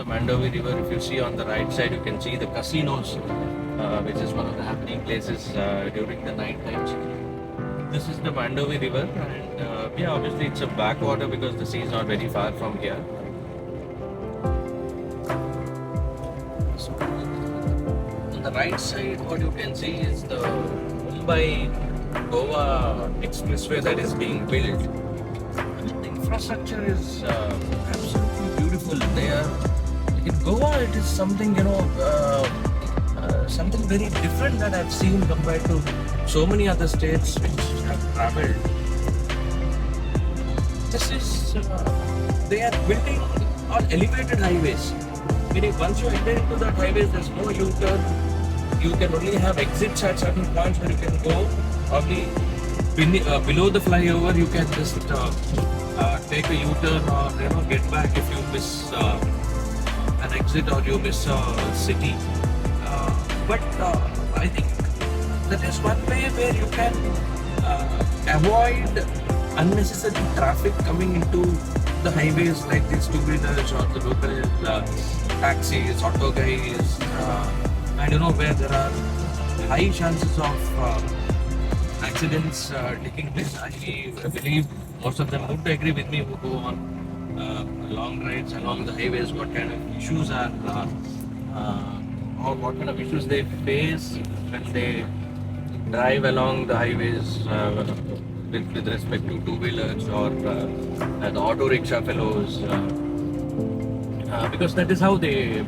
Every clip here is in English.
the Mandovi River. If you see on the right side, you can see the casinos, which is one of the happening places during the night times. This is the Mandovi River, and yeah, obviously it's a backwater because the sea is not very far from here. So, on the right side, what you can see is the Mumbai Goa Expressway that is being built. The infrastructure is absolutely beautiful there. In Goa, it is something something very different that I've seen compared to so many other states which have traveled. This is they are building on elevated highways. Meaning once you enter into that highways, there's no U-turn. You can only have exits at certain points where you can go. Only below the flyover, you can just take a U-turn or get back if you miss an exit or you miss a city. But I think that is one way where you can avoid unnecessary traffic coming into the highways like these two-wheelers or the local taxis, auto guys, and where there are high chances of accidents taking place. I believe most of them would agree with me who go on long rides along the highways, what kind of issues are or what kind of issues they face when they drive along the highways with respect to two-wheelers or the auto rickshaw fellows, because that is how they I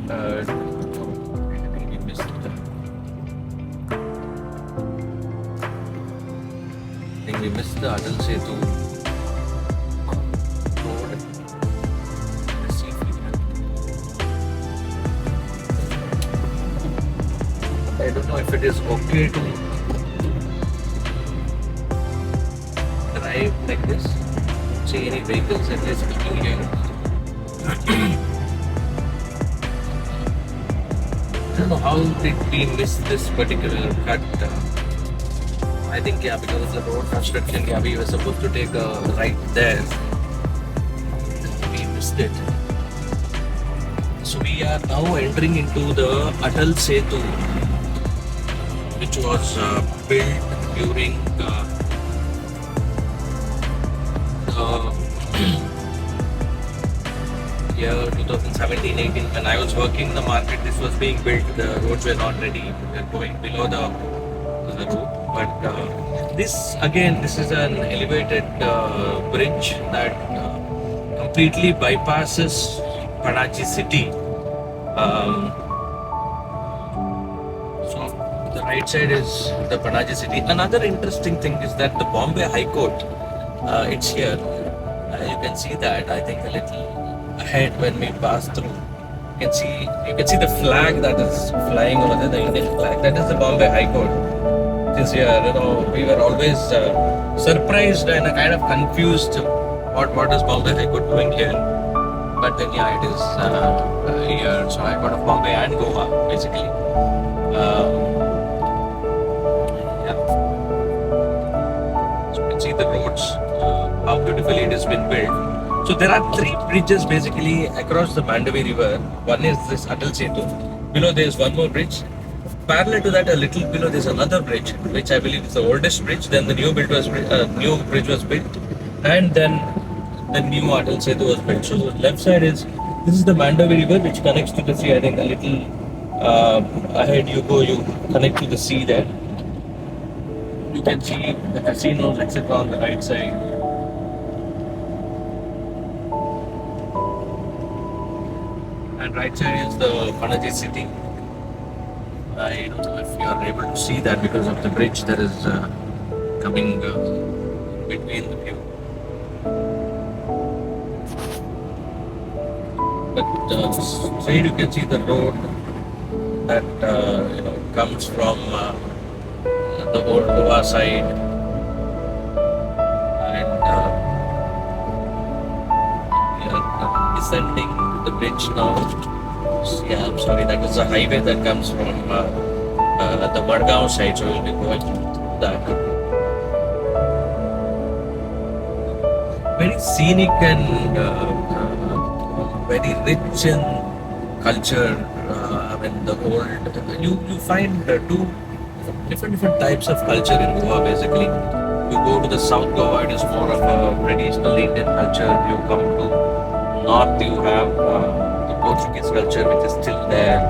think we missed the Atal Setu road. Let's see if we can. I don't know if it is okay to drive like this. See any vehicles at least coming here. I don't know how did we miss this particular cut. I think because of the road construction, we were supposed to take a right there. We missed it. So we are now entering into the Atal Setu, which was built during the year 2017-18 when I was working in the market. This was being built. The roads were not ready. We were going below the road. But this is an elevated bridge that completely bypasses Panaji city. So the right side is the Panaji city. Another interesting thing is that the Bombay High Court, it's here. You can see that. I think a little ahead when we pass through, you can see the flag that is flying over there, the Indian flag. That is the Bombay High Court. This year, we were always surprised and kind of confused. What is Bombay High Court doing here? But then, it is here. So High Court of Bombay and Goa, basically. So you can see the roads, how beautifully it has been built. So there are three bridges basically across the Mandovi River. One is this Atal Setu. Below there is one more bridge. Parallel to that, a little below, there's another bridge, which I believe is the oldest bridge. Then the new bridge was built, and then the new Atal Setu was built. So the left side this is the Mandovi River, which connects to the sea. I think a little ahead you connect to the sea there. You can see the casinos, etc. on the right side. And right side is the Panaji city. I don't know if you are able to see that because of the bridge that is coming between the view. But straight you can see the road that comes from the old Goa side, and we are descending the bridge now. Yeah, I'm sorry, that is a highway that comes from the Madgaon side, so we'll be going through that. Very scenic and very rich in culture. I mean, the old. You find two different types of culture in Goa. Basically, you go to the South Goa, it is more of a traditional Indian culture. You come to North, you have the Portuguese culture, which is still there.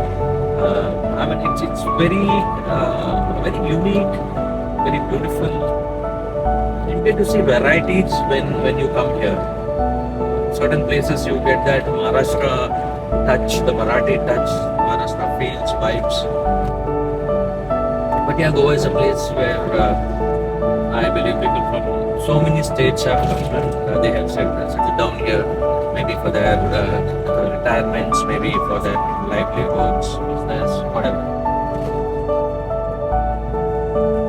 I mean, it's very unique, very beautiful. You get to see varieties when you come here. Certain places you get that Maharashtra touch, the Marathi touch, Maharashtra feels, vibes. But yeah, Goa is a place where I believe people from so many states have come and they have settled down here, maybe for their retirements, maybe for their livelihoods, business, whatever. We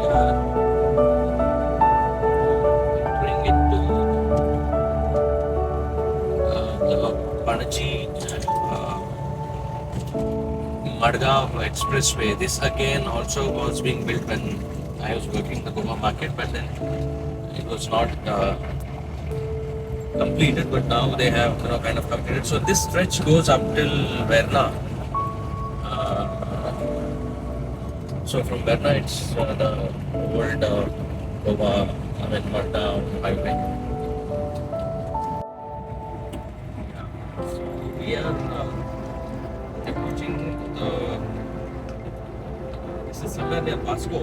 are entering into the Panaji Madgaon Expressway. This again also was being built when I was working in the Goa market, but then it was not completed. But now they have kind of completed. So this stretch goes up till Verna. So from Verna, it's the old Goa, I mean Madgaon highway. Yeah. So we are approaching the. This is somewhere near Vasco.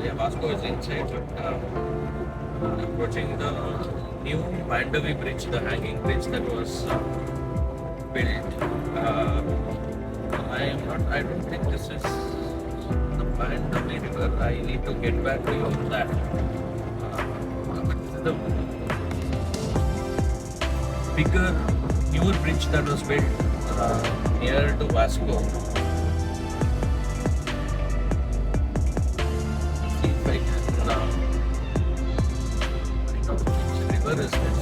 Yeah, Vasco is inside, but approaching the new Mandavi bridge, the hanging bridge that was built. I don't think this is the Mandavi river. I need to get back to you on that. But this is the bigger, newer bridge that was built near to Vasco. See if I can find out which river is this.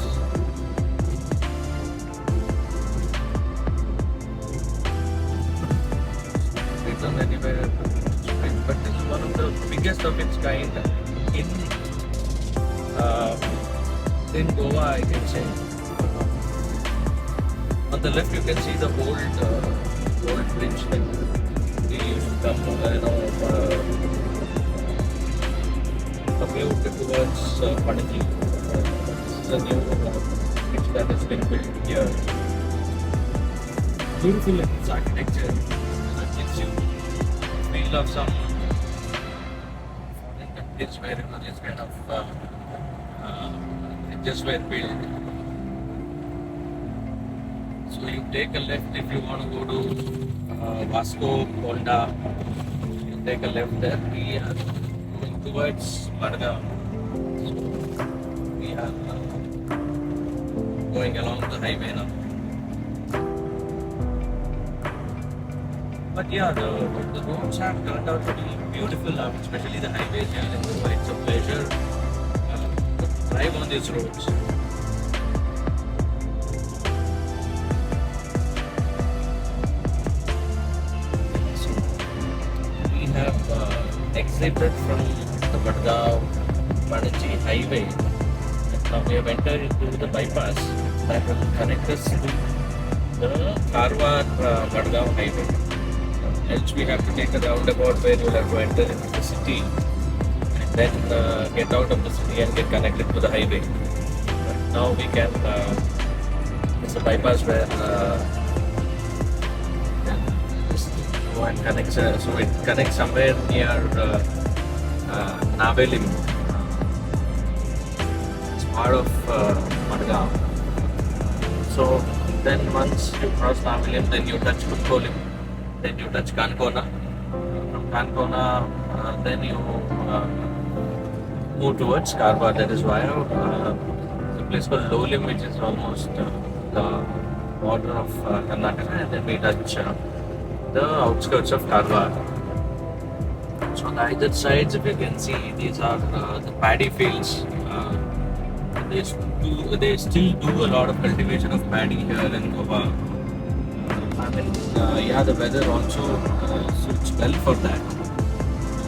Written anywhere, but this is one of the biggest of its kind in Goa, I can say. On the left, you can see the old bridge that we used to come, commute towards Panaji. This is a new bridge that has been built here. Beautiful in its architecture. It gives you a feel of some foreign countries where this kind of bridges were built. So you take a left if you want to go to Vasco, Polda. You take a left there. We are going towards Madgaon. So we are going along the highway now. But yeah, the roads have turned out to be beautiful, especially the highways here in Goa. It's a pleasure to drive on these roads. Exited from the Madgaon Panaji highway, and now we have entered into the bypass that will connect us to the Karwar Madgaon highway. Else we have to take a roundabout where we'll have to enter into the city and then get out of the city and get connected to the highway. But now we can, it's a bypass where and connects, so it connects somewhere near Navelim. It's part of Madgaon. So then once you cross Navelim, then you touch Kutkolim, then you touch Kankona. From Kankona, then you move towards Karwar. That is via a place called Lolim, which is almost the border of Karnataka, and then we touch the outskirts of Karwar. So on either sides, if you can see, these are the paddy fields. They still do a lot of cultivation of paddy here in Goa. I mean, yeah, the weather also suits well for that.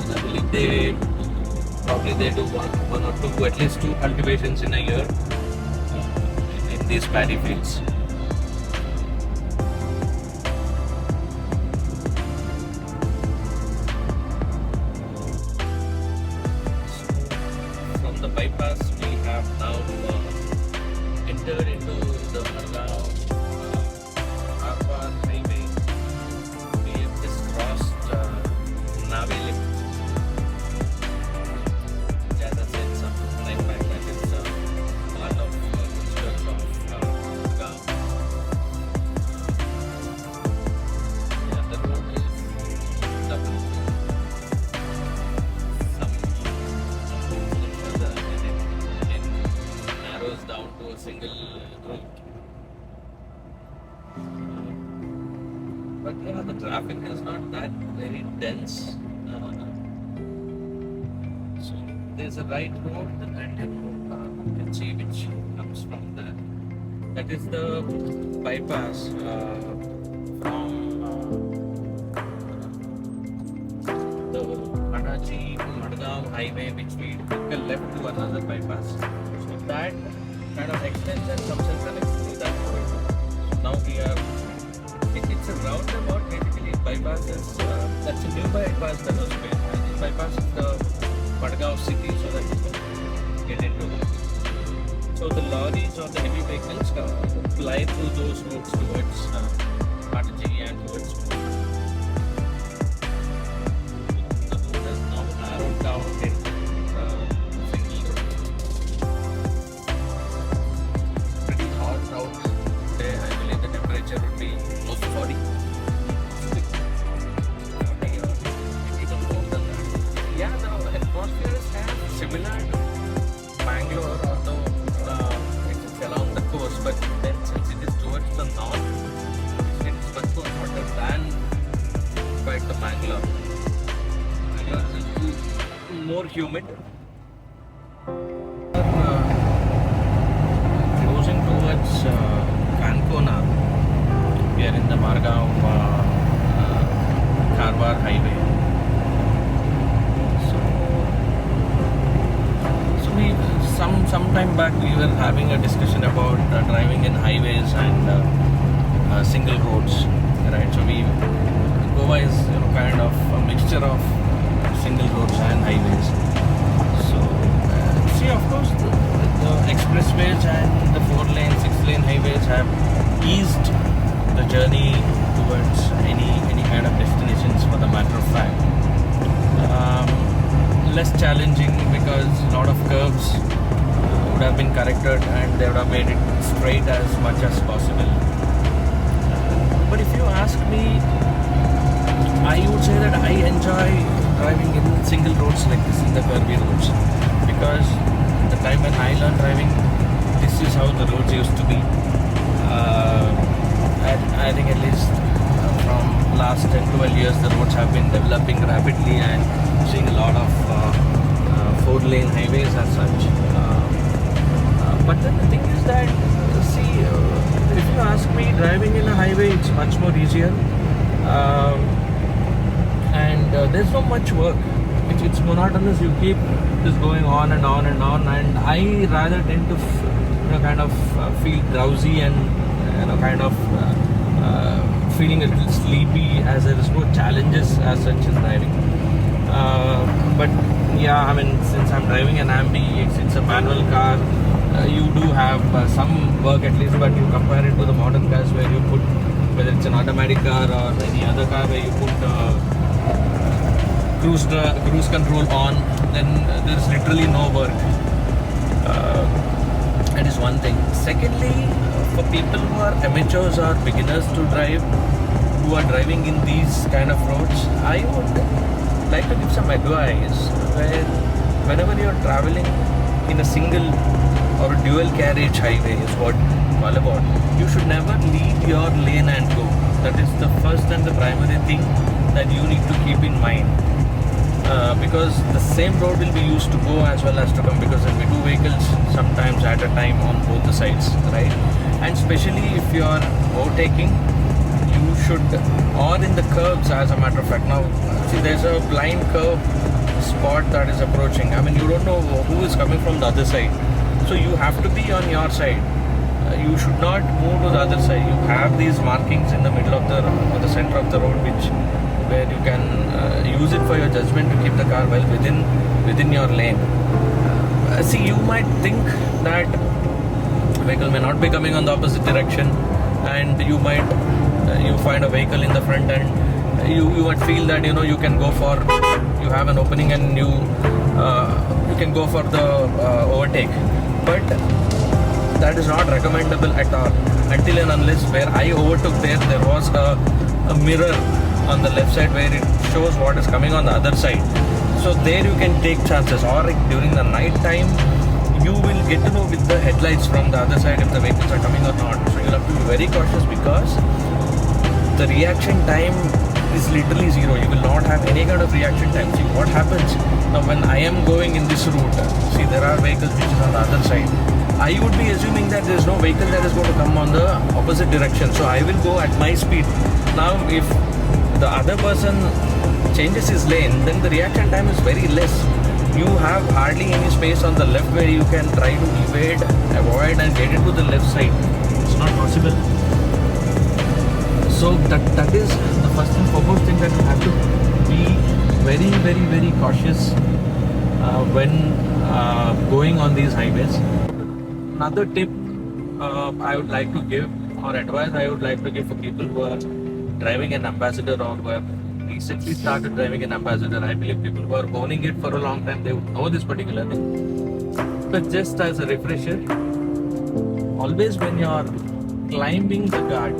And I believe they do one or two, at least two cultivations in a year in these paddy fields. from the bypass, we have now entered into the Mangalore highway. We have just crossed Naveli. Yeah, that's it. Some time back, that is part of outskirts of Mangalore. Yeah, the road is double. Down to a single route. But yeah, the traffic is not that very dense. So there's a right road and you can see which comes from there. That is the bypass from the Madgaon highway, which we took a left to another bypass. So that kind of extends and comes and connects to that road. Now we are, it's a roundabout basically. It bypasses, that's a new bypass that was built. And it bypasses the Madgaon city so that you can get into it. So the lorries or the heavy vehicles fly through those roads towards Pataji and towards the road has now narrowed down into would be close to 40. Even more than that. Yeah, the atmosphere is similar to Mangalore, although it's along the coast, but then since it is towards the north, it's much more hotter than quite the Mangalore. Mangalore is more humid. Closing towards Cancona. We are in the Margao Karwar highway. So we some time back we were having a discussion about driving in highways and single roads, right? So Goa is kind of a mixture of single roads and highways. So see, of course, the expressways and the 4-lane, 6-lane highways have eased the journey towards any kind of destinations, for the matter of fact. Less challenging because a lot of curves would have been corrected and they would have made it straight as much as possible. But if you ask me, I would say that I enjoy driving in single roads like this, in the curvy roads, because the time when I learned driving, this is how the roads used to be. I think at least from last 10-12 years the roads have been developing rapidly and seeing a lot of 4-lane highways as such. But then the thing is that, see, if you ask me, driving in a highway it's much more easier, and there's not much work. It's monotonous. You keep this going on and on and on, and I rather tend to kind of feel drowsy and kind of feeling a little sleepy, as there is no challenges as such in driving. But yeah, I mean, since I'm driving an Amby, it's a manual car. You do have some work at least, but you compare it to the modern cars where you put, whether it's an automatic car or any other car where you put cruise control on, then there's literally no work. That is one thing. Secondly, for people who are amateurs or beginners to drive, who are driving in these kind of roads, I would like to give some advice where whenever you're traveling in a single or a dual carriage highway is what we call about, you should never leave your lane and go. That is the first and the primary thing that you need to keep in mind. Because the same road will be used to go as well as to come, because there will be two vehicles sometimes at a time on both the sides, right? And especially if you are overtaking, you should, or in the curves as a matter of fact. Now, see, there's a blind curve spot that is approaching. I mean, you don't know who is coming from the other side. So you have to be on your side. You should not move to the other side. You have these markings in the middle of the road, or the center of the road, where you can use it for your judgment to keep the car well within your lane. see, you might think that vehicle may not be coming on the opposite direction, and you might you find a vehicle in the front, and you might feel that you can go for, you have an opening and you can go for the overtake, but that is not recommendable at all, until and unless where I overtook, there was a mirror on the left side where it shows what is coming on the other side. So there you can take chances, or during the night time you will get to know with the headlights from the other side if the vehicles are coming or not. So you'll have to be very cautious, because the reaction time is literally zero. You will not have any kind of reaction time. See what happens now when I am going in this route. See, there are vehicles which is on the other side. I would be assuming that there is no vehicle that is going to come on the opposite direction. So I will go at my speed. Now if the other person changes his lane, then the reaction time is very less. You have hardly any space on the left where you can try to evade, avoid and get into the left side. It's not possible. So that is the first and foremost thing, that you have to be very, very, very cautious when going on these highways. Another tip I would like to give, or advice I would like to give for people who are driving an Ambassador, or who have recently started driving an Ambassador. I believe people who are owning it for a long time, they would know this particular thing. But just as a refresher, always when you are climbing the ghat,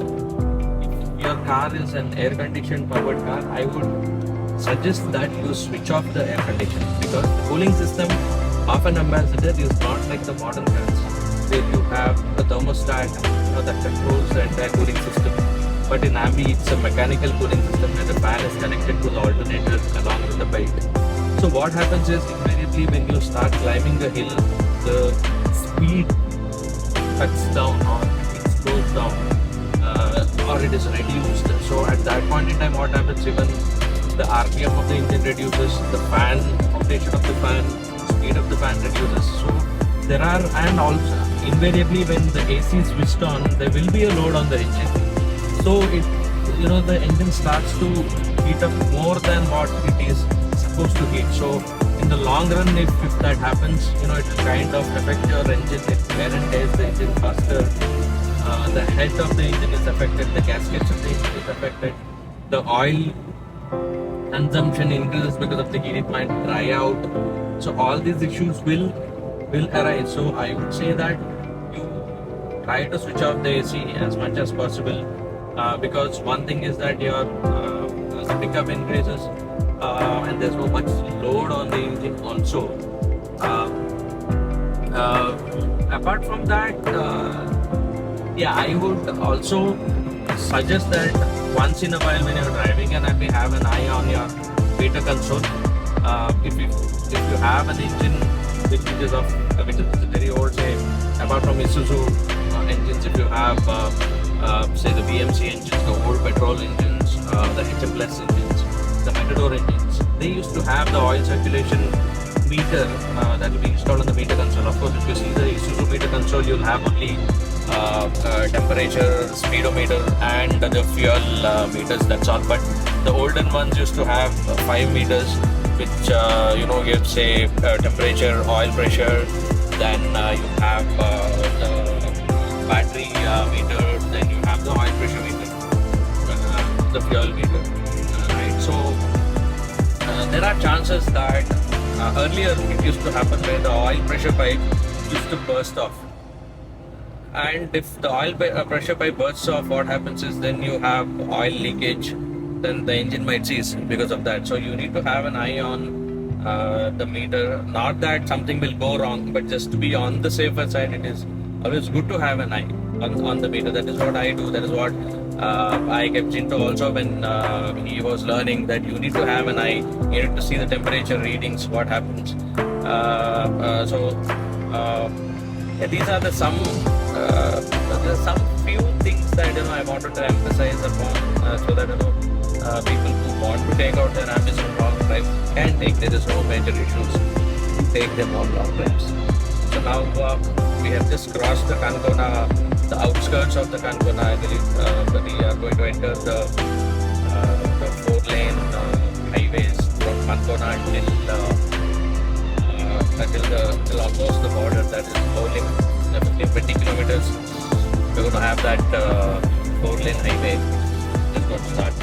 if your car is an air-conditioned powered car, I would suggest that you switch off the air conditioning, because the cooling system of an Ambassador is not like the modern cars, where you have a thermostat that controls the entire cooling system. But in Amby, it's a mechanical cooling system where the fan is connected to the alternator along with the belt. So what happens is, invariably when you start climbing the hill, the speed cuts down, or it slows down, or it is reduced. So at that point in time, what happens, even the RPM of the engine reduces, the fan, rotation of the fan, speed of the fan reduces. So there are, and also invariably when the AC is switched on, there will be a load on the engine. So it, the engine starts to heat up more than what it is supposed to heat. So in the long run, if that happens, it will kind of affect your engine. It wear and tears the engine faster. The head of the engine is affected. The gaskets of the engine is affected. The oil consumption increases because of the heat. It might dry out. So all these issues will arise. So I would say that you try to switch off the AC as much as possible. Because one thing is that your pickup increases, and there's no much load on the engine also. Apart from that, I would also suggest that once in a while when you're driving, and have an eye on your meter console. If you have an engine which is very old, say apart from Isuzu engines, if you have say the BMC engines, the old petrol engines, the HM Plus engines, the Matador engines, they used to have the oil circulation meter that will be installed on the meter console. Of course, if you see the Isuzu meter console, you'll have only temperature, speedometer and the fuel meters, that's all. But the olden ones used to have 5 meters which gives say temperature, oil pressure, then you have the battery meter, then you have the oil pressure meter, the fuel meter, right? So there are chances that earlier it used to happen where the oil pressure pipe used to burst off, and if the oil pressure pipe bursts off, what happens is then you have oil leakage, then the engine might cease because of that. So you need to have an eye on the meter. Not that something will go wrong, but just to be on the safer side, it is always good to have an eye on the meter. That is what I do. That is what I kept Jinto also when he was learning, that you need to have an eye. You need to see the temperature readings, what happens. These are some few things that I wanted to emphasize upon, so that people who want to take out their Ambys on long drives can take. There is no major issues to take them on long drives. So now we have just crossed the Kankona, the outskirts of the Kankona. I believe we are going to enter the 4-lane highways from Kankona until almost lane highway just got started.